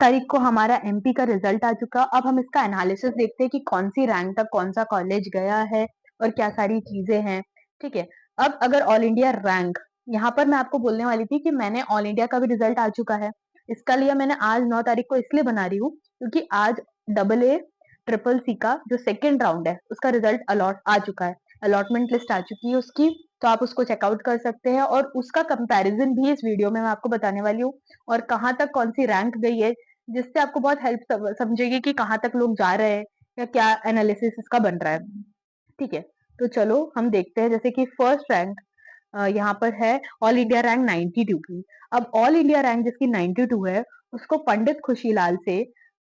तारीख को हमारा एमपी का रिजल्ट आ चुका। अब हम इसका एनालिसिस देखते हैं कि कौन सी रैंक तक कौन सा कॉलेज गया है और क्या सारी चीजें हैं। ठीक है, अब अगर ऑल इंडिया रैंक, यहाँ पर मैं आपको बोलने वाली थी कि मैंने ऑल इंडिया का भी रिजल्ट आ चुका है। इसका लिए मैंने आज 9 तारीख को इसलिए बना रही हूँ क्योंकि आज डबल ए ट्रिपल सी का जो सेकेंड राउंड है उसका रिजल्ट अलॉट आ चुका है, अलॉटमेंट लिस्ट आ चुकी है उसकी, तो आप उसको चेकआउट कर सकते हैं और उसका कंपैरिजन भी इस वीडियो में मैं आपको बताने वाली हूँ और कहाँ तक कौन सी रैंक गई है, जिससे आपको बहुत हेल्प समझेगी कि कहाँ तक लोग जा रहे हैं या क्या एनालिसिस इसका बन रहा है। ठीक है, तो चलो हम देखते हैं। जैसे कि फर्स्ट रैंक यहाँ पर है ऑल इंडिया रैंक 92 की। अब ऑल इंडिया रैंक जिसकी 92 है उसको पंडित खुशीलाल से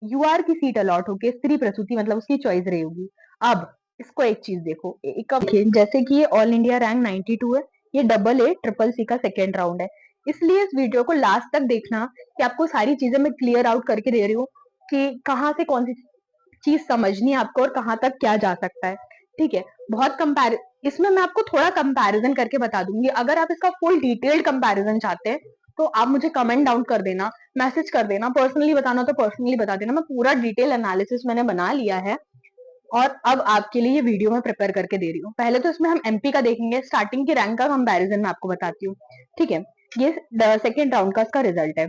यूआर की सीट अलॉट होके स्त्री प्रसूति मतलब उसकी चॉइस रही होगी। अब इसको एक चीज देखो, एक जैसे कि ये ऑल इंडिया रैंक 92 है, ये डबल ए ट्रिपल सी का सेकेंड राउंड है, इसलिए इस वीडियो को लास्ट तक देखना कि आपको सारी चीजें मैं क्लियर आउट करके दे रही हूँ कि कहाँ से कौन सी चीज समझनी है आपको और कहाँ तक क्या जा सकता है। ठीक है, बहुत कंपेर इसमें मैं आपको थोड़ा कंपैरिजन करके बता दूंगी। अगर आप इसका फुल डिटेल्ड कंपैरिजन चाहते हैं तो आप मुझे कमेंट डाउन कर देना, मैसेज कर देना, पर्सनली बताना तो पर्सनली बता देना। मैं पूरा डिटेल एनालिसिस मैंने बना लिया है और अब आपके लिए ये वीडियो में प्रिपेयर करके दे रही हूँ। पहले तो इसमें हम एमपी का देखेंगे, स्टार्टिंग की रैंक का कंपैरिजन मैं आपको बताती हूँ। ठीक है, ये सेकेंड राउंड का इसका रिजल्ट है।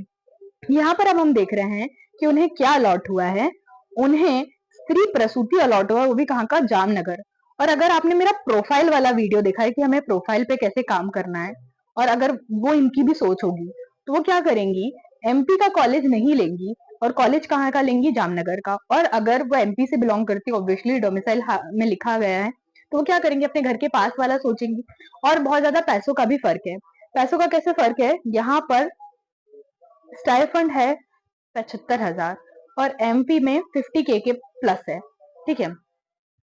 यहाँ पर अब हम देख रहे हैं कि उन्हें क्या अलॉट हुआ है। उन्हें स्त्री प्रसूति अलॉट हुआ, वो भी कहाँ का, जामनगर। और अगर आपने मेरा प्रोफाइल वाला वीडियो देखा है कि हमें प्रोफाइल पे कैसे काम करना है, और अगर वो इनकी भी सोच होगी तो वो क्या करेंगी, एमपी का कॉलेज नहीं लेंगी और कॉलेज कहाँ का लेंगी, जामनगर का। और अगर वो एमपी से बिलोंग करती है, ऑब्वियसली डोमिसाइल में लिखा गया है, तो वो क्या करेंगे, अपने घर के पास वाला सोचेंगी। और बहुत ज्यादा पैसों का भी फर्क है। पैसों का कैसे फर्क है, यहाँ पर स्टाइफंड है 75,000 और एमपी में 50K के प्लस है। ठीक है,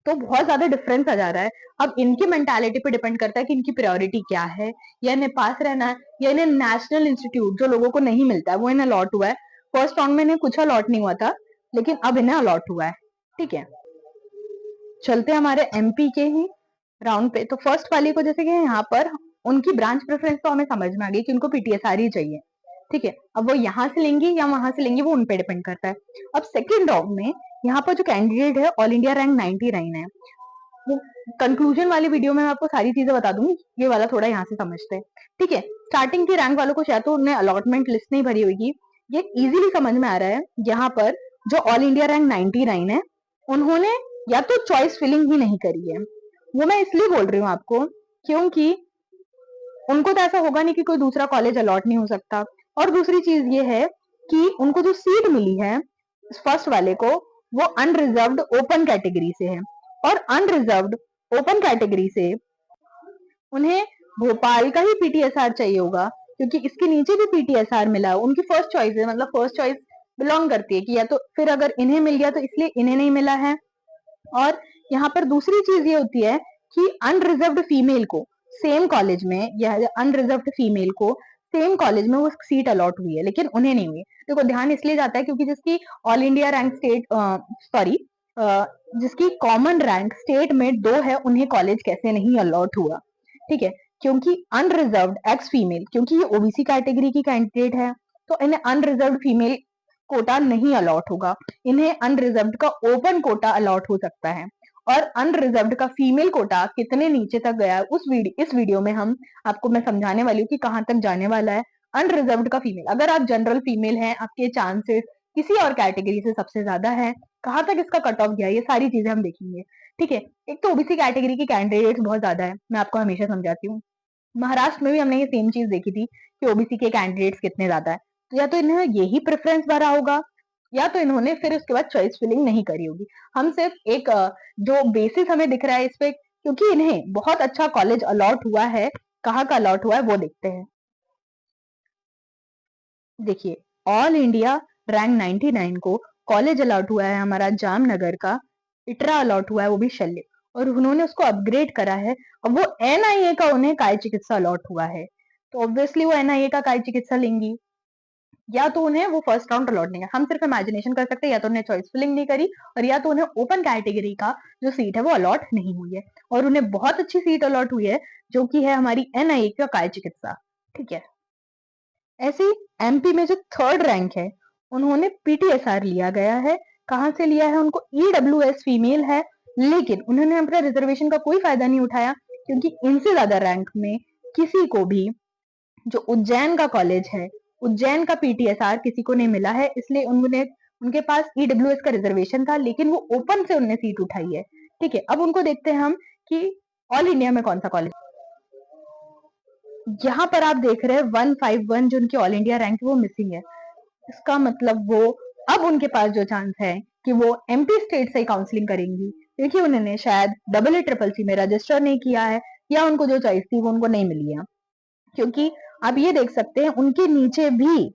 तो बहुत ज्यादा डिफरेंस आ जा रहा है। अब इनकी मेंटालिटी पे डिपेंड करता है कि इनकी प्रायोरिटी क्या है, या इन्हें पास रहना है या इन्हें नेशनल इंस्टीट्यूट जो लोगों को नहीं मिलता है वो इन्हें अलॉट हुआ है। फर्स्ट राउंड में इन्हें कुछ अलॉट नहीं हुआ था, लेकिन अब इन्हें अलॉट हुआ है। ठीक है, चलते हैं हमारे एमपी के ही राउंड पे। तो फर्स्ट वाली को जैसे कि यहाँ पर उनकी ब्रांच प्रेफरेंस तो हमें समझ में आ गई कि उनको पीटीएसआर ही चाहिए। ठीक है, अब वो यहाँ से लेंगी या वहां से लेंगी वो उन पे डिपेंड करता है। अब सेकेंड राउंड में यहाँ पर जो कैंडिडेट है ऑल इंडिया रैंक 99 है, वो कंक्लूजन वाली वीडियो में मैं आपको सारी चीजें बता दूंगी, ये वाला थोड़ा यहाँ से समझते हैं। ठीक है, स्टार्टिंग की रैंक वालों को शायद तो उन्हें अलॉटमेंट लिस्ट नहीं भरी होगी, ये इजीली समझ में आ रहा है। यहाँ पर जो ऑल इंडिया रैंक 99 है उन्होंने या तो चॉइस फिलिंग ही नहीं करी है। वो मैं इसलिए बोल रही हूँ आपको क्योंकि उनको तो ऐसा होगा नहीं कि कोई दूसरा कॉलेज अलॉट नहीं हो सकता। और दूसरी चीज ये है कि उनको जो सीट मिली है फर्स्ट वाले को, वो अनरिजर्व्ड ओपन कैटेगरी से है। और अनरिजर्व्ड ओपन कैटेगरी से उन्हें भोपाल का ही पीटीएसआर चाहिए होगा, क्योंकि इसके नीचे भी पीटीएसआर मिला है। उनकी फर्स्ट चॉइस है, मतलब फर्स्ट चॉइस बिलोंग करती है कि या तो फिर अगर इन्हें मिल गया तो इसलिए इन्हें नहीं मिला है। और यहाँ पर दूसरी चीज ये होती है कि अनरिजर्व्ड फीमेल को सेम कॉलेज में, या अनरिजर्व्ड फीमेल को सेम कॉलेज में वो सीट अलॉट हुई है लेकिन उन्हें नहीं हुई। देखो, ध्यान इसलिए जाता है क्योंकि जिसकी all India rank state sorry जिसकी कॉमन रैंक स्टेट में 2 है, उन्हें कॉलेज कैसे नहीं अलॉट हुआ। ठीक है, क्योंकि अनरिजर्व्ड एक्स फीमेल, क्योंकि ये ओबीसी कैटेगरी की कैंडिडेट है तो इन्हें अनरिजर्व्ड फीमेल कोटा नहीं अलॉट होगा, इन्हें अनरिजर्व्ड का ओपन कोटा अलॉट हो सकता है। और अनरिजर्व्ड का फीमेल कोटा कितने नीचे तक गया है इस वीडियो में हम आपको मैं समझाने वाली हूँ कि कहाँ तक जाने वाला है अनरिजर्व्ड का फीमेल। अगर आप जनरल फीमेल हैं, आपके चांसेस किसी और कैटेगरी से सबसे ज्यादा है, कहाँ तक इसका कट ऑफ गया, ये सारी चीजें हम देखेंगे। ठीक है, एक तो ओबीसी कैटेगरी की कैंडिडेट्स बहुत ज्यादा है, मैं आपको हमेशा समझाती हूँ। महाराष्ट्र में भी हमने ये सेम चीज देखी थी कि ओबीसी के कैंडिडेट्स कितने ज्यादा है। तो या तो इन्हें यही प्रेफरेंस भरा होगा या तो इन्होंने फिर उसके बाद चॉइस फिलिंग नहीं करी होगी। हम सिर्फ एक जो बेसिस हमें दिख रहा है इस पे, क्योंकि इन्हें बहुत अच्छा कॉलेज अलॉट हुआ है, कहाँ का अलॉट हुआ है वो देखते हैं। देखिए, ऑल इंडिया रैंक 99 को कॉलेज अलॉट हुआ है हमारा जामनगर का, इटरा अलॉट हुआ है, वो भी शल्य, और उन्होंने उसको अपग्रेड करा है। अब वो एनआईए का उन्हें काय चिकित्सा अलॉट हुआ है, तो ऑब्वियसली वो एनआईए का काय चिकित्सा लेंगी। या तो उन्हें वो फर्स्ट राउंड अलॉट नहीं है, हम सिर्फ इमेजिनेशन कर सकते हैं, या तो उन्हें चॉइस फिलिंग नहीं करी और या तो उन्हें ओपन कैटेगरी का जो सीट है वो अलॉट नहीं हुई है। और उन्हें बहुत अच्छी सीट अलॉट हुई है जो कि है हमारी एनआईए का काय चिकित्सा। ठीक है, ऐसे ही एमपी में जो थर्ड रैंक है उन्होंने पीटीएसआर लिया गया है। कहाँ से लिया है? उनको ईडब्ल्यूएस फीमेल है, लेकिन उन्होंने अपना रिजर्वेशन का कोई फायदा नहीं उठाया, क्योंकि इनसे ज्यादा रैंक में किसी को भी, जो उज्जैन का कॉलेज है, उज्जैन का पीटीएसआर किसी को नहीं मिला है, इसलिए उन्होंने, उनके पास ईडब्ल्यूएस का रिजर्वेशन था, लेकिन वो ओपन से उनने सीट उठाई है। ठीक है, अब उनको देखते हैं हम कि ऑल इंडिया में कौन सा कॉलेज। यहाँ पर आप देख रहे हैं 151 जो उनकी ऑल इंडिया रैंक है वो मिसिंग है। इसका मतलब वो, अब उनके पास जो चांस है कि वो एमपी स्टेट से ही काउंसलिंग करेंगी, क्योंकि उन्होंने शायद डबल ए ट्रिपल सी में रजिस्टर नहीं किया है, या उनको जो चॉइस थी वो उनको नहीं मिली है। क्योंकि आप ये देख सकते हैं उनके नीचे भी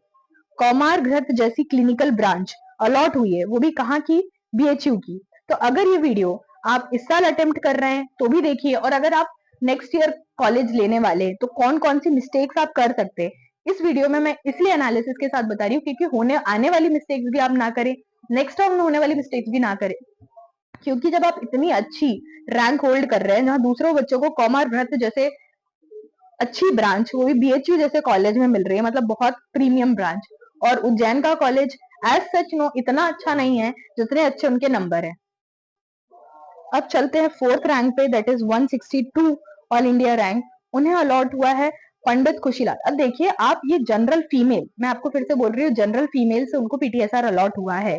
कौमार घृत जैसी क्लिनिकल ब्रांच अलॉट हुई है, वो भी कहाँ की? बीएचयू की। तो अगर ये वीडियो आप इस साल अटेम्प्ट कर रहे हैं तो भी देखिए, और अगर आप नेक्स्ट ईयर कॉलेज लेने वाले हैं तो कौन कौन सी मिस्टेक्स आप कर सकते हैं, इस वीडियो में मैं इसलिए एनालिसिस के साथ बता रही हूँ क्योंकि होने आने वाली मिस्टेक्स भी आप ना करें, नेक्स्ट टाइम होने वाली मिस्टेक्स भी ना करें। क्योंकि जब आप इतनी अच्छी रैंक होल्ड कर रहे हैं, जहां दूसरों बच्चों को कौमार घृत जैसे अच्छी ब्रांच, वो भी बीएचयू जैसे कॉलेज में मिल रही है, मतलब बहुत प्रीमियम ब्रांच, और उज्जैन का कॉलेज एज सच नो इतना अच्छा नहीं है जितने अच्छे उनके नंबर है। अब चलते हैं फोर्थ रैंक पे, that is 162 all India rank, उन्हें अलॉट हुआ है पंडित खुशीलाल। अब देखिए आप, ये जनरल फीमेल, मैं आपको फिर से बोल रही हूँ, जनरल फीमेल से उनको पीटीएसआर अलॉट हुआ है।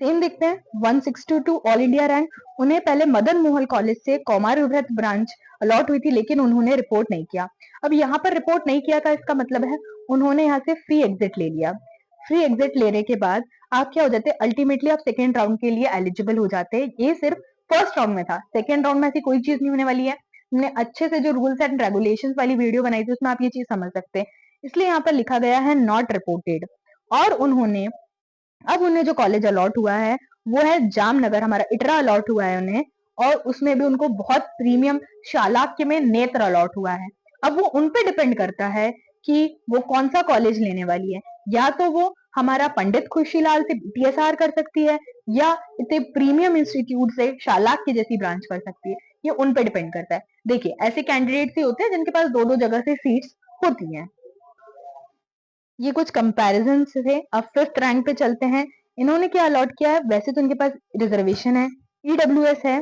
सेम देखते हैं 162 ऑल इंडिया रैंक, उन्हें पहले मदन मोहन कॉलेज से कौमार व्रत ब्रांच अलॉट हुई थी, लेकिन उन्होंने रिपोर्ट नहीं किया। अब यहाँ पर रिपोर्ट नहीं किया था, इसका मतलब है उन्होंने यहाँ से फ्री एग्जिट ले लिया। फ्री एग्जिट लेने के बाद आप क्या हो जाते हैं, अल्टीमेटली आप सेकेंड राउंड के लिए एलिजिबल हो जाते हैं। ये सिर्फ फर्स्ट राउंड में था, सेकेंड राउंड में ऐसी कोई चीज नहीं होने वाली है। हमने अच्छे से जो रूल्स एंड रेगुलेशंस वाली वीडियो बनाई थी उसमें आप ये चीज समझ सकते हैं, इसलिए यहाँ पर लिखा गया है नॉट रिपोर्टेड। और उन्होंने, अब उन्हें जो कॉलेज अलॉट हुआ है वो है जामनगर, हमारा इटरा अलॉट हुआ है उन्हें, और उसमें भी उनको बहुत प्रीमियम शालाक्य में नेत्र अलॉट हुआ है। अब वो उन पे डिपेंड करता है कि वो कौन सा कॉलेज लेने वाली है, या तो वो हमारा पंडित खुशीलाल से टीएसआर कर सकती है, या इतने प्रीमियम इंस्टीट्यूट से शालाक्य जैसी ब्रांच कर सकती है, ये उन पे डिपेंड करता है। देखिए ऐसे कैंडिडेट्स ही होते हैं जिनके पास दो दो जगह से सीट्स होती हैं। ये कुछ कंपैरिजन थे। अब फिफ्थ रैंक पे चलते हैं, इन्होंने क्या अलॉट किया है? वैसे तो उनके पास रिजर्वेशन है, ईडब्ल्यूएस है,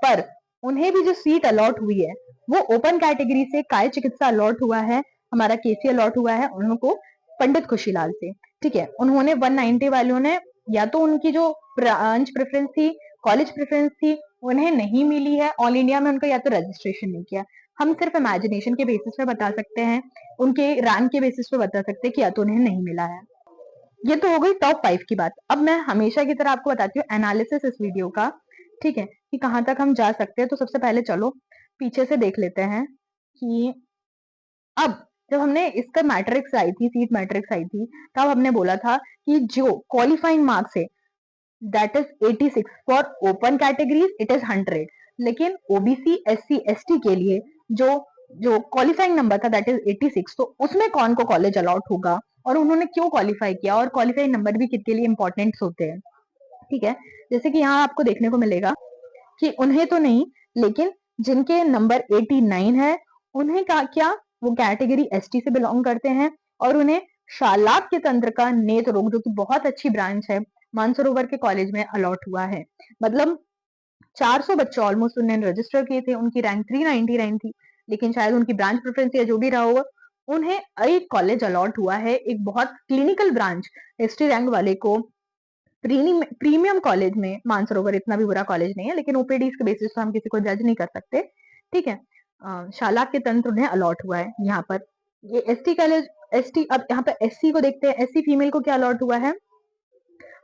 पर उन्हें भी जो सीट अलॉट हुई है वो ओपन कैटेगरी से काय चिकित्सा अलॉट हुआ है, हमारा केसी अलॉट हुआ है उनको पंडित खुशीलाल से। ठीक है, उन्होंने 190 वालों ने, या तो उनकी जो ब्रांच प्रेफरेंस थी, कॉलेज प्रेफरेंस थी, उन्हें नहीं मिली है ऑल इंडिया में उनका, या तो रजिस्ट्रेशन नहीं किया। हम सिर्फ इमेजिनेशन के बेसिस पे बता सकते हैं, उनके रैंक के बेसिस पे बता सकते हैं कि या तो उन्हें नहीं मिला है। ये तो हो गई टॉप 5 की बात। अब मैं हमेशा की तरह आपको बताती हूँ एनालिसिस इस वीडियो का, ठीक है, कि कहाँ तक हम जा सकते हैं। तो सबसे पहले चलो पीछे से देख लेते हैं कि अब जब हमने इसका मैट्रिक्स आई थी, सीट मैट्रिक्स आई थी, तब हमने बोला था कि जो क्वालिफाइंग मार्क्स है that is 86, for open categories it is 100, लेकिन ओबीसी एससी एसटी के लिए जो जो क्वालिफाइंग नंबर था दैट इज 86, तो उसमें कौन को कॉलेज अलॉट होगा और उन्होंने क्यों क्वालिफाई किया, और क्वालिफाइंग नंबर भी किसके लिए इंपॉर्टेंट होते हैं। ठीक है, जैसे कि यहाँ आपको देखने को मिलेगा कि उन्हें तो नहीं, लेकिन जिनके नंबर 89 है उन्हें क्या, वो कैटेगरी एसटी से बिलोंग करते हैं, और उन्हें शालाक्य तंत्र का नेत्र रोग, जो कि बहुत अच्छी ब्रांच है, मानसरोवर के कॉलेज में अलॉट हुआ है। मतलब 400 बच्चे ऑलमोस्ट उन्होंने रजिस्टर किए थे, उनकी रैंक 399 थी, लेकिन शायद उनकी ब्रांच प्रेफरेंस या जो भी रहा होगा, उन्हें एक कॉलेज अलॉट हुआ है, एक बहुत क्लिनिकल ब्रांच एसटी रैंक वाले को प्रीमियम कॉलेज में। मानसरोवर इतना भी बुरा कॉलेज नहीं है, लेकिन ओपीडी के बेसिस पर हम किसी को जज नहीं कर सकते। ठीक है, शाला के तंत्र उन्हें अलॉट हुआ है यहाँ पर। ये एसटी कॉलेज, एसटी, अब यहाँ पे एससी को देखते हैं, एससी फीमेल को क्या अलॉट हुआ है,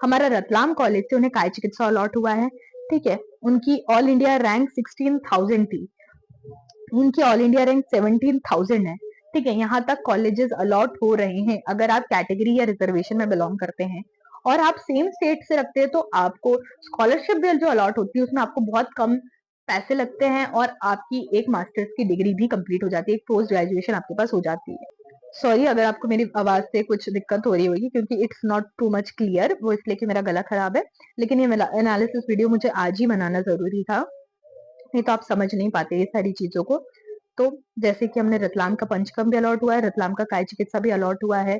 हमारा रतलाम कॉलेज से उन्हें काय चिकित्सा अलॉट हुआ है। ठीक है, उनकी ऑल इंडिया रैंक 16,000 थी, उनकी ऑल इंडिया रैंक 17,000 है। ठीक है, यहाँ तक कॉलेजेस अलॉट हो रहे हैं अगर आप कैटेगरी या रिजर्वेशन में बिलोंग करते हैं, और आप सेम स्टेट से रखते हैं तो आपको स्कॉलरशिप बिल जो अलॉट होती है उसमें आपको बहुत कम पैसे लगते हैं, और आपकी एक मास्टर्स की डिग्री भी कंप्लीट हो जाती है, एक पोस्ट ग्रेजुएशन आपके पास हो जाती है। सॉरी अगर आपको मेरी आवाज से कुछ दिक्कत हो रही होगी, क्योंकि it's not too much clear, वो इसलिए कि मेरा गला खराब है, लेकिन ये एनालिसिस वीडियो मुझे आज ही बनाना जरूरी था, नहीं तो आप समझ नहीं पाते ये सारी चीजों को। तो जैसे कि हमने रतलाम का पंचकर्म भी अलॉट हुआ है, रतलाम का काय चिकित्सा भी अलॉट हुआ है,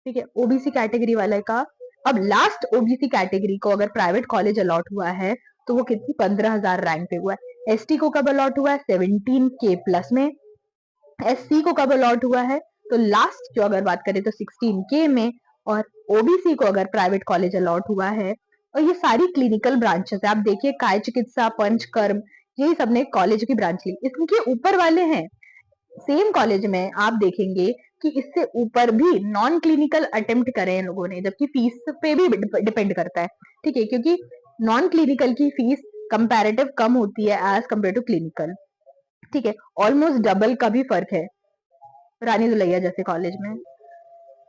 ठीक है। ओबीसी कैटेगरी वाले का अब लास्ट ओबीसी कैटेगरी को अगर प्राइवेट कॉलेज अलॉट हुआ है तो वो कितनी 15,000 रैंक पे हुआ है। एसटी को कब अलॉट हुआ है 17K प्लस में। एससी को कब अलॉट हुआ है तो लास्ट जो अगर बात करें तो 16K में। और ओबीसी को अगर प्राइवेट कॉलेज अलॉट हुआ है और ये सारी क्लिनिकल ब्रांचेस है, आप देखिए काय चिकित्सा, पंचकर्म, यही सब ने कॉलेज की ब्रांच ली। इसके ऊपर वाले हैं सेम कॉलेज में आप देखेंगे कि इससे ऊपर भी नॉन क्लिनिकल अटेम्प्ट करे हैं लोगों ने, जबकि फीस पे भी डिपेंड करता है। ठीक है, क्योंकि नॉन क्लिनिकल की फीस कंपैरेटिव कम होती है एज कम्पेयर टू क्लिनिकल। ठीक है, ऑलमोस्ट डबल का भी फर्क है रानी दुलैया जैसे कॉलेज में।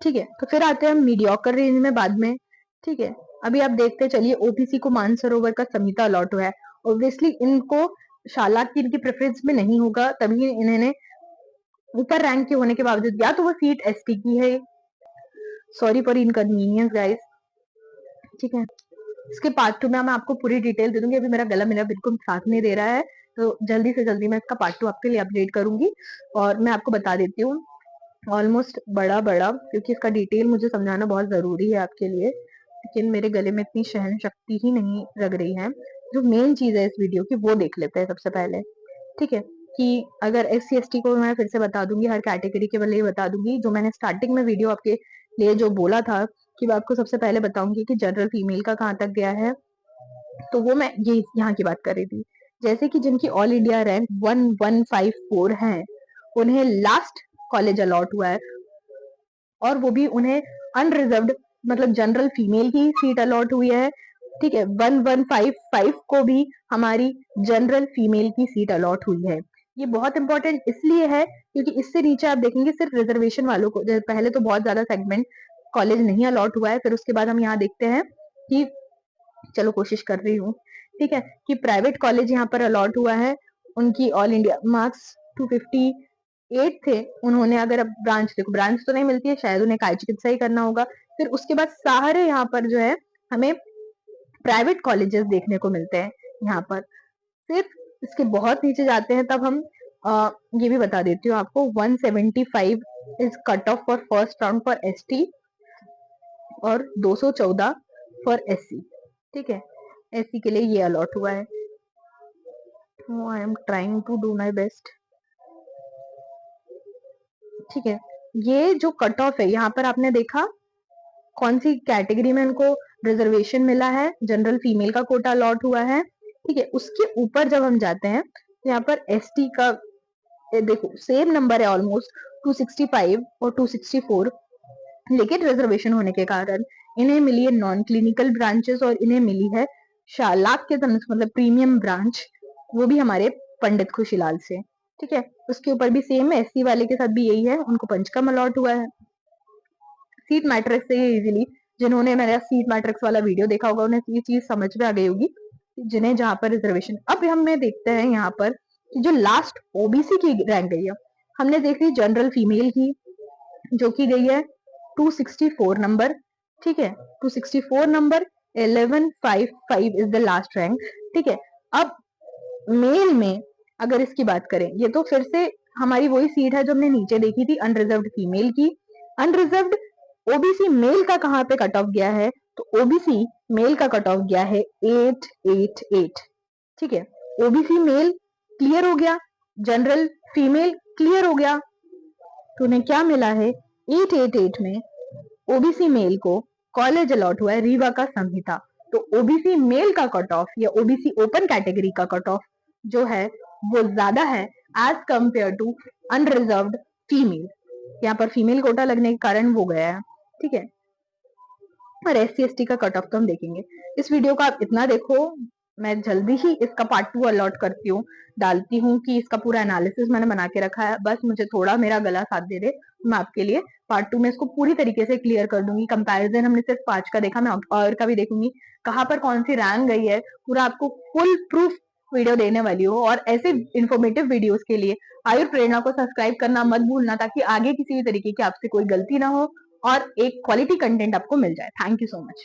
ठीक है, तो फिर आते हैं हम मीडियोकर रेंज में बाद में। ठीक है, अभी आप देखते चलिए ओबीसी को मानसरोवर का समिता अलॉट हुआ है। ऑब्वियसली इनको शाला की इनकी प्रेफरेंस में नहीं होगा, तभी इन्होंने ऊपर रैंक के होने के बावजूद, या तो वो सीट एसटी की है, सॉरी फॉर इनकन्वीनियंस गाइस। ठीक है, इसके पार्ट 2 में मैं आपको पूरी डिटेल दे दूंगी। अभी मेरा गला मेरा बिल्कुल साथ नहीं दे रहा है, तो जल्दी से जल्दी मैं इसका पार्ट 2 आपके लिए अपडेट करूंगी। और मैं आपको बता देती हूँ ऑलमोस्ट बड़ा बड़ा, क्योंकि इसका डिटेल मुझे समझाना बहुत जरूरी है आपके लिए, लेकिन मेरे गले में इतनी सहन शक्ति ही नहीं लग रही है। जो मेन चीज है इस वीडियो की वो देख लेते हैं सबसे पहले। ठीक है, कि अगर SC ST को मैं फिर से बता दूंगी, हर कैटेगरी के लिए बता दूंगी। जो मैंने स्टार्टिंग में वीडियो आपके लिए जो बोला था कि मैं आपको सबसे पहले बताऊंगी कि जनरल फीमेल का कहाँ तक गया है, तो वो मैं ये यहाँ की बात कर रही थी। जैसे कि जिनकी ऑल इंडिया रैंक 1154 है, उन्हें लास्ट कॉलेज अलॉट हुआ है, और वो भी उन्हें अनरिजर्व्ड मतलब जनरल फीमेल की सीट अलॉट हुई है। ठीक है, 1155 को भी हमारी जनरल फीमेल की सीट अलॉट हुई है। ये बहुत इंपॉर्टेंट इसलिए है क्योंकि इससे नीचे आप देखेंगे सिर्फ रिजर्वेशन वालों को, पहले तो बहुत ज्यादा सेगमेंट कॉलेज नहीं अलॉट हुआ है, फिर उसके बाद हम यहाँ देखते हैं कि चलो कोशिश कर रही हूँ, ठीक है, कि प्राइवेट कॉलेज यहाँ पर अलॉट हुआ है। उनकी ऑल इंडिया मार्क्स 258 थे। उन्होंने अगर अब ब्रांच, देखो ब्रांच तो नहीं मिलती है, शायद उन्हें काय चिकित्सा ही करना होगा। फिर उसके बाद सारे यहाँ पर जो है हमें प्राइवेट कॉलेजेस देखने को मिलते हैं यहाँ पर। फिर इसके बहुत नीचे जाते हैं तब हम ये भी बता देती हूँ आपको, 175 is cut off for first round for ST और 214 फॉर एससी। ठीक है, एससी के लिए ये अलॉट हुआ है। I am trying to do my best. ठीक है, ये जो कट ऑफ है यहाँ पर आपने देखा कौन सी कैटेगरी में इनको रिजर्वेशन मिला है, जनरल फीमेल का कोटा अलॉट हुआ है। ठीक है, उसके ऊपर जब हम जाते हैं तो यहाँ पर एसटी का देखो सेम नंबर है ऑलमोस्ट 265 और 264, लेकिन रिजर्वेशन होने के कारण इन्हें मिली है नॉन क्लिनिकल ब्रांचेस और इन्हें मिली है शालाक के मतलब प्रीमियम ब्रांच, वो भी हमारे पंडित खुशीलाल से। ठीक है, उसके ऊपर भी सेम है, एससी वाले के साथ भी यही है, उनको पंचकम अलॉट हुआ है। सीट मैट्रिक्स से इजीली, जिन्होंने मेरा सीट मैट्रिक्स वाला वीडियो देखा होगा उन्हें ये चीज समझ में आ गई होगी, जिन्हें जहां पर रिजर्वेशन। अब हमें देखते हैं यहाँ पर कि जो लास्ट ओबीसी की रैंक गई है, हमने देख ली जनरल फीमेल की जो की गई है 264 नंबर। ठीक है, 264 number, 1155 is the last rank. ठीक है, अब मेल में अगर इसकी बात करें, ये तो फिर से हमारी वही सीट है जो हमने नीचे देखी थी अनरिजर्व्ड फीमेल की। अनरिजर्व्ड ओबीसी मेल का कहाँ पे कट ऑफ गया है, तो ओबीसी मेल का कट ऑफ गया है 888। ठीक है, ओबीसी मेल क्लियर हो गया, जनरल फीमेल क्लियर हो गया, तो उन्हें क्या मिला है 888 में ओबीसी मेल को कॉलेज अलॉट हुआ है रीवा का संहिता। तो ओबीसी मेल का कट ऑफ या ओबीसी ओपन कैटेगरी का कट ऑफ जो है वो ज्यादा है as compare to unreserved female. यहाँ पर फीमेल कोटा लगने के कारण वो गया है। ठीक है, और SC ST का कट ऑफ तो हम देखेंगे। इस वीडियो को आप इतना देखो, मैं जल्दी ही इसका पार्ट 2 अलॉट करती हूँ, डालती हूँ कि इसका पूरा एनालिसिस मैंने बना के रखा है। बस मुझे थोड़ा मेरा गला साथ दे दे, मैं आपके लिए पार्ट 2 में इसको पूरी तरीके से क्लियर कर दूंगी। कंपैरिजन हमने सिर्फ 5 का देखा, मैं और का भी देखूंगी, कहाँ पर कौन सी रैंक गई है, पूरा आपको फुल प्रूफ वीडियो देने वाली हूँ। और ऐसे इन्फॉर्मेटिव वीडियोस के लिए आयुर प्रेरणा को सब्सक्राइब करना मत भूलना, ताकि आगे किसी भी तरीके की आपसे कोई गलती ना हो और एक क्वालिटी कंटेंट आपको मिल जाए। Thank you so much.